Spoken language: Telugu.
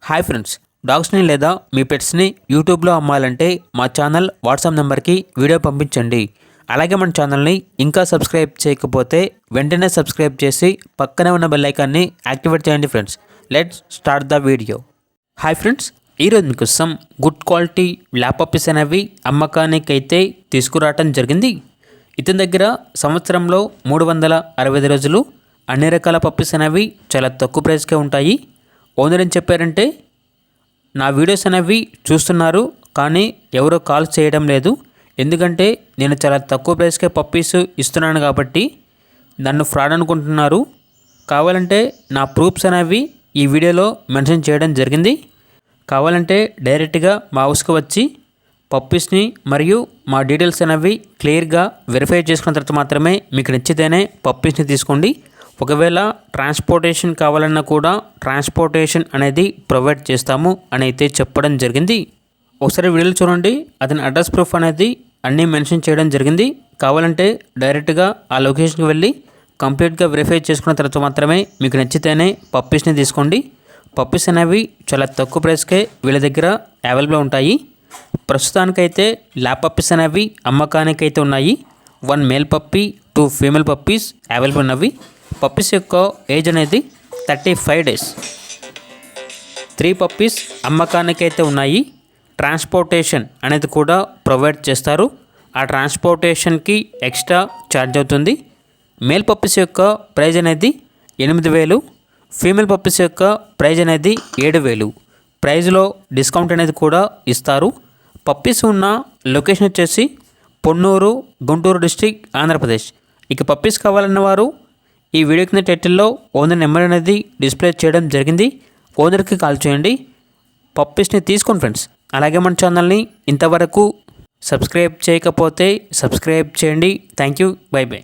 హాయ్ ఫ్రెండ్స్, డాగ్స్ని లేదా మీ పెట్స్ని యూట్యూబ్లో అమ్మాలంటే మా ఛానల్ వాట్సాప్ నెంబర్కి వీడియో పంపించండి. అలాగే మన ఛానల్ని ఇంకా సబ్స్క్రైబ్ చేయకపోతే వెంటనే సబ్స్క్రైబ్ చేసి పక్కనే ఉన్న బెల్ ఐకాన్ని యాక్టివేట్ చేయండి friends. Let's start the video. Hi friends, ఈరోజు మీకోసం గుడ్ క్వాలిటీ ల్యాప్ పప్పీస్ అనేవి అమ్మకానికి అయితే తీసుకురావటం జరిగింది. ఇతని దగ్గర సంవత్సరంలో 365 రోజులు అన్ని రకాల పప్పీస్ అనేవి చాలా తక్కువ ప్రైస్కే ఉంటాయి. ఓనర్ ఏం చెప్పారంటే, నా వీడియోస్ అనేవి చూస్తున్నారు కానీ ఎవరో కాల్ చేయడం లేదు, ఎందుకంటే నేను చాలా తక్కువ ప్రైస్కే పప్పీస్ ఇస్తున్నాను కాబట్టి నన్ను ఫ్రాడ్ అనుకుంటున్నారు. కావాలంటే నా ప్రూఫ్స్ అనేవి ఈ వీడియోలో మెన్షన్ చేయడం జరిగింది. కావాలంటే డైరెక్ట్గా మా హౌస్కి వచ్చి పప్పీస్ని మరియు మా డీటెయిల్స్ అనేవి క్లియర్గా వెరిఫై చేసుకున్న తర్వాత మాత్రమే మీకు నచ్చితేనే పప్పీస్ని తీసుకోండి. ఒకవేళ ట్రాన్స్పోర్టేషన్ కావాలన్నా కూడా ట్రాన్స్పోర్టేషన్ అనేది ప్రొవైడ్ చేస్తాము అని అయితే చెప్పడం జరిగింది. ఒకసారి వీడియోలు చూడండి, అతని అడ్రస్ ప్రూఫ్ అనేది అన్నీ మెన్షన్ చేయడం జరిగింది. కావాలంటే డైరెక్ట్గా ఆ లొకేషన్కి వెళ్ళి కంప్లీట్గా వెరిఫై చేసుకున్న తర్వాత మాత్రమే మీకు నచ్చితేనే పప్పీస్ని తీసుకోండి. పప్పీస్ అనేవి చాలా తక్కువ ప్రైస్కే వీళ్ళ దగ్గర అవైలబుల్ ఉంటాయి. ప్రస్తుతానికైతే ల్యాప్ పప్పీస్ అనేవి అమ్మకానికైతే ఉన్నాయి. 1 male puppy 2 female puppies available ఉన్నవి. పప్పీస్ యొక్క ఏజ్ అనేది 35 డేస్. 3 పప్పీస్ అమ్మకానికైతే ఉన్నాయి. ట్రాన్స్పోర్టేషన్ అనేది కూడా ప్రొవైడ్ చేస్తారు. ఆ ట్రాన్స్పోర్టేషన్కి ఎక్స్ట్రా ఛార్జ్ అవుతుంది. మేల్ పప్పీస్ యొక్క ప్రైజ్ అనేది 8,000, ఫీమేల్ పప్పీస్ యొక్క ప్రైజ్ అనేది 7,000. ప్రైజ్లో డిస్కౌంట్ అనేది కూడా ఇస్తారు. పప్పీస్ ఉన్న లొకేషన్ వచ్చేసి పొన్నూరు, గుంటూరు డిస్ట్రిక్ట్, ఆంధ్రప్రదేశ్. ఇక పప్పీస్ కావాలన్న వారు ఈ వీడియో కింద టైటిల్లో ఓనర్ నెంబర్ అనేది డిస్ప్లే చేయడం జరిగింది. ఓనర్కి కాల్ చేయండి, పప్పీస్ని తీసుకోండి ఫ్రెండ్స్. అలాగే మన ఛానల్ని ఇంతవరకు సబ్స్క్రైబ్ చేయకపోతే సబ్స్క్రైబ్ చేయండి. Thank you, by by.